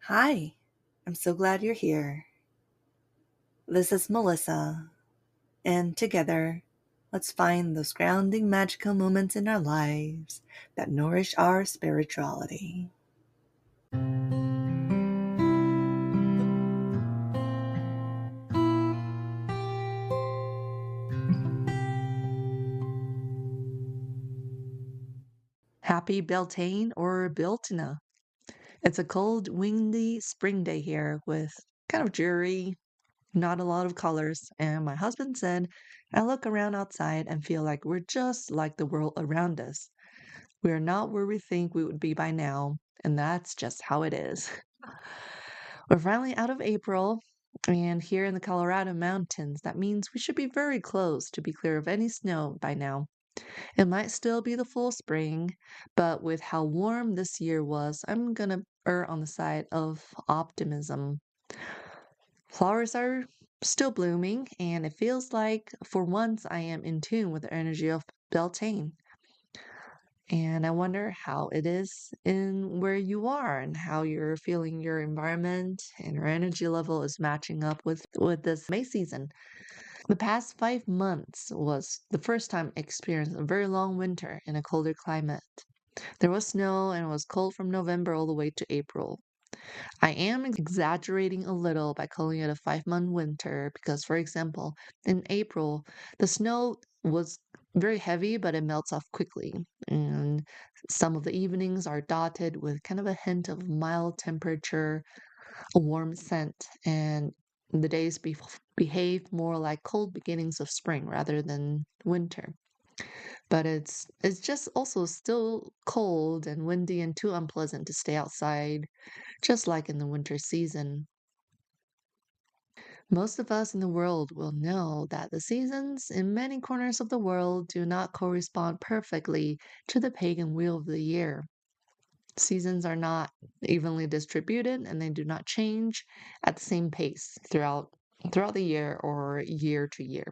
Hi, I'm so glad you're here. This is Melissa, and together, let's find those grounding magical moments in our lives that nourish our spirituality. Happy Beltane or Bealtaine. It's a cold, windy spring day here with kind of dreary, not a lot of colors, and my husband said, I look around outside and feel like we're just like the world around us. We are not where we think we would be by now, and that's just how it is. We're finally out of April, and here in the Colorado mountains, that means we should be very close to be clear of any snow by now. It might still be the full spring, but with how warm this year was, I'm gonna err on the side of optimism. Flowers are still blooming, and it feels like for once I am in tune with the energy of Beltane. And I wonder how it is in where you are and how you're feeling your environment and your energy level is matching up with this May season. The past 5 months was the first time I experienced a very long winter in a colder climate. There was snow and it was cold from November all the way to April. I am exaggerating a little by calling it a 5 month winter because, for example, in April, the snow was very heavy, but it melts off quickly. And some of the evenings are dotted with kind of a hint of mild temperature, a warm scent, and the days behave more like cold beginnings of spring rather than winter. But it's just also still cold and windy and too unpleasant to stay outside, just like in the winter season. Most of us in the world will know that the seasons in many corners of the world do not correspond perfectly to the pagan wheel of the year. Seasons are not evenly distributed and they do not change at the same pace throughout the year or year to year.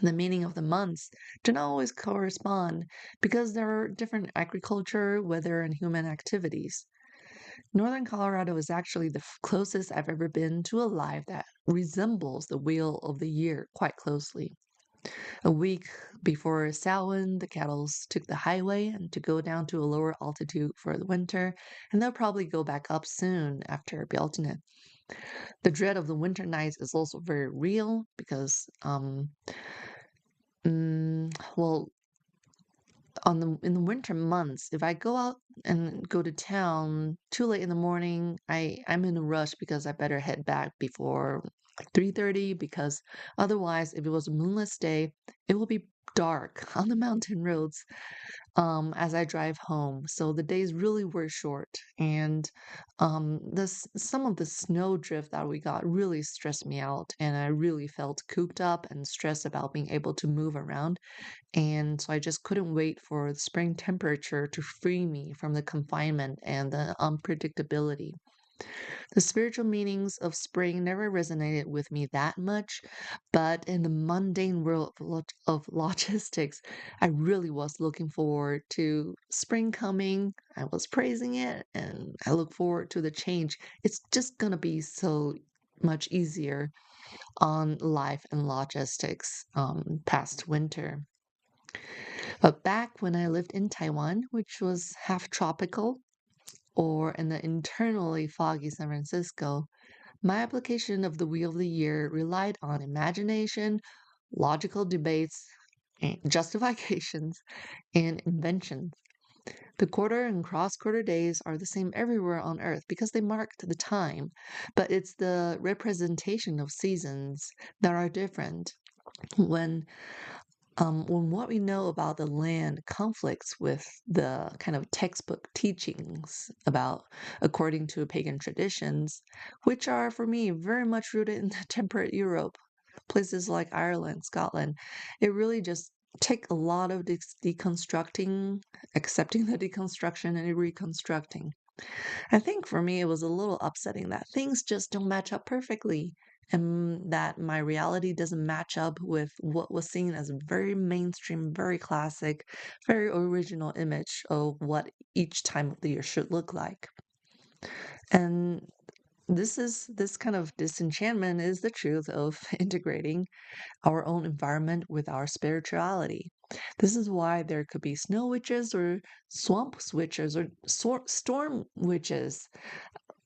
The meaning of the months do not always correspond because there are different agriculture, weather, and human activities. Northern Colorado is actually the closest I've ever been to a life that resembles the wheel of the year quite closely. A week before Samhain, the cattle took the highway and to go down to a lower altitude for the winter, and they'll probably go back up soon after Bealtaine. The dread of the winter nights is also very real because, well, in the winter months, if I go out and go to town too late in the morning, I'm in a rush because I better head back before like 3:30 because otherwise if it was a moonless day, it will be dark on the mountain roads as I drive home. So the days really were short and this some of the snow drift that we got really stressed me out and I really felt cooped up and stressed about being able to move around. And so I just couldn't wait for the spring temperature to free me from the confinement and the unpredictability. The spiritual meanings of spring never resonated with me that much, but in the mundane world of logistics, I really was looking forward to spring coming. I was praising it, and I look forward to the change. It's just going to be so much easier on life and logistics past winter. But back when I lived in Taiwan, which was half tropical, or in the internally foggy San Francisco, my application of the Wheel of the Year relied on imagination, logical debates, and justifications, and inventions. The quarter and cross quarter days are the same everywhere on Earth because they marked the time, but it's the representation of seasons that are different. When when what we know about the land conflicts with the kind of textbook teachings about according to pagan traditions, which are for me very much rooted in the temperate Europe, places like Ireland, Scotland, it really just take a lot of deconstructing, accepting the deconstruction and reconstructing. I think for me, it was a little upsetting that things just don't match up perfectly and that my reality doesn't match up with what was seen as a very mainstream, very classic, very original image of what each time of the year should look like. And this kind of disenchantment is the truth of integrating our own environment with our spirituality. This is why there could be snow witches or swamp witches or storm witches,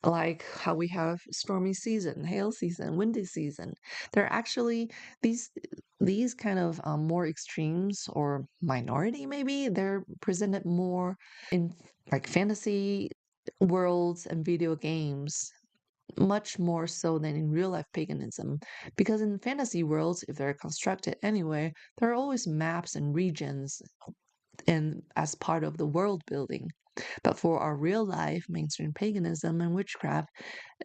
like how we have stormy season, hail season, windy season. They're actually these these kind of more extremes or minority, maybe they're presented more in like fantasy worlds and video games, much more so than in real life paganism. Because in fantasy worlds, if they're constructed anyway, there are always maps and regions and as part of the world building. But for our real life mainstream paganism and witchcraft,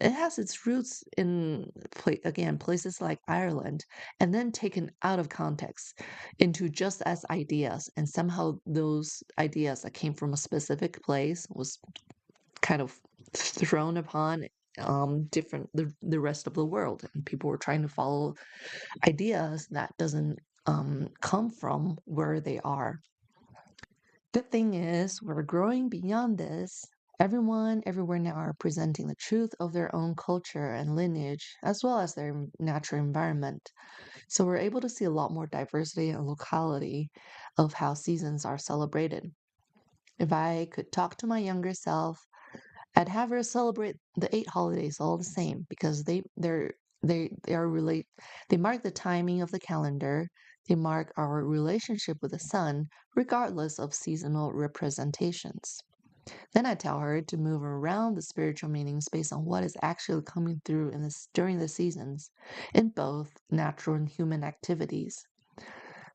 it has its roots in again places like Ireland, and then taken out of context into just as ideas, and somehow those ideas that came from a specific place was kind of thrown upon different the rest of the world, and people were trying to follow ideas that doesn't come from where they are. Good thing is we're growing beyond this. Everyone everywhere now are presenting the truth of their own culture and lineage as well as their natural environment, so we're able to see a lot more diversity and locality of how seasons are celebrated. If I could talk to my younger self, I'd have her celebrate the 8 holidays all the same because they are relate they mark the timing of the calendar, they mark our relationship with the sun, regardless of seasonal representations. Then I tell her to move around the spiritual meanings based on what is actually coming through in this during the seasons, in both natural and human activities.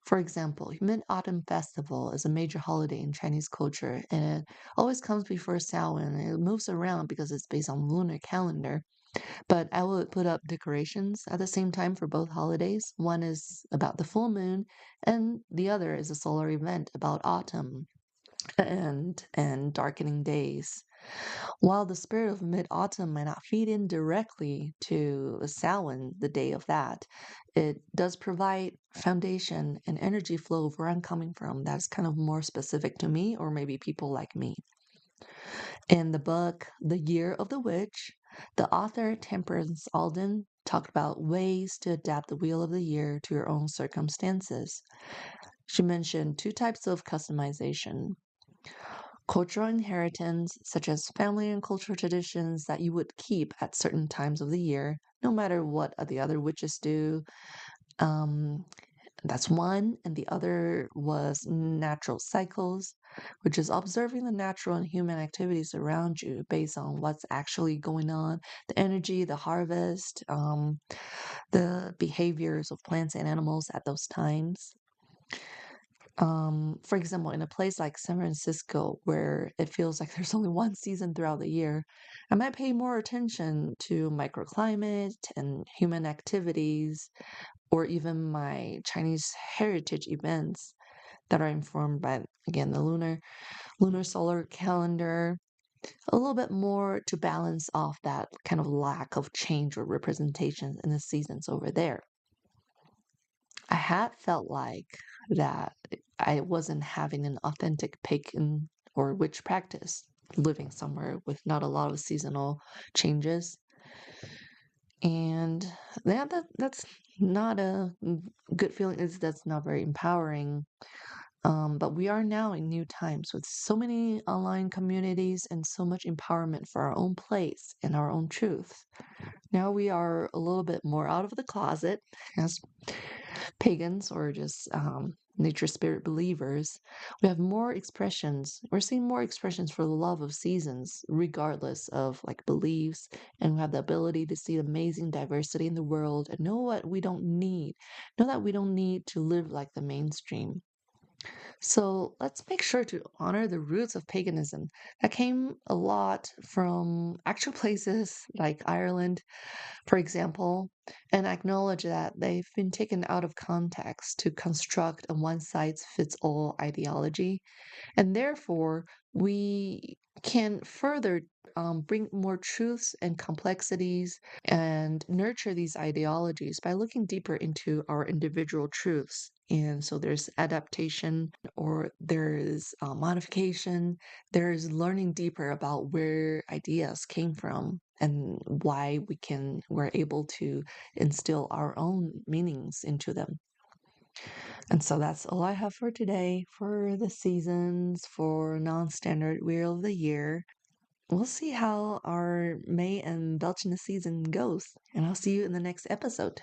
For example, Mid Autumn Festival is a major holiday in Chinese culture, and it always comes before Samhain. It moves around because it's based on lunar calendar. But I will put up decorations at the same time for both holidays. One is about the full moon, and the other is a solar event about autumn and darkening days. While the spirit of mid autumn might not feed in directly to Samhain, the day of that, it does provide foundation and energy flow of where I'm coming from. That's kind of more specific to me, or maybe people like me. In the book, The Year of the Witch, the author Temperance Alden talked about ways to adapt the wheel of the year to your own circumstances. She mentioned two types of customization: cultural inheritance, such as family and cultural traditions that you would keep at certain times of the year, no matter what the other witches do. Um, that's one. And the other was natural cycles, which is observing the natural and human activities around you based on what's actually going on, the energy, the harvest, the behaviors of plants and animals at those times. For example, in a place like San Francisco, where it feels like there's only one season throughout the year, I might pay more attention to microclimate and human activities, or even my Chinese heritage events that are informed by, again, the lunar solar calendar, a little bit more to balance off that kind of lack of change or representation in the seasons over there. I had felt like that I wasn't having an authentic pagan or witch practice, living somewhere with not a lot of seasonal changes. And that's not a good feeling. That's not very empowering. But we are now in new times with so many online communities and so much empowerment for our own place and our own truth. Now we are a little bit more out of the closet as pagans or just nature spirit believers. We have more expressions. We're seeing more expressions for the love of seasons, regardless of like beliefs, and we have the ability to see amazing diversity in the world and know what we don't need. Know that we don't need to live like the mainstream. So let's make sure to honor the roots of paganism that came a lot from actual places like Ireland, for example, and acknowledge that they've been taken out of context to construct a one size fits all ideology. And therefore, we can further bring more truths and complexities and nurture these ideologies by looking deeper into our individual truths. And so there's adaptation or there's modification, there's learning deeper about where ideas came from and why we're able to instill our own meanings into them. And so that's all I have for today for the seasons for non-standard Wheel of the Year. We'll see how our May and Belgian season goes, and I'll see you in the next episode.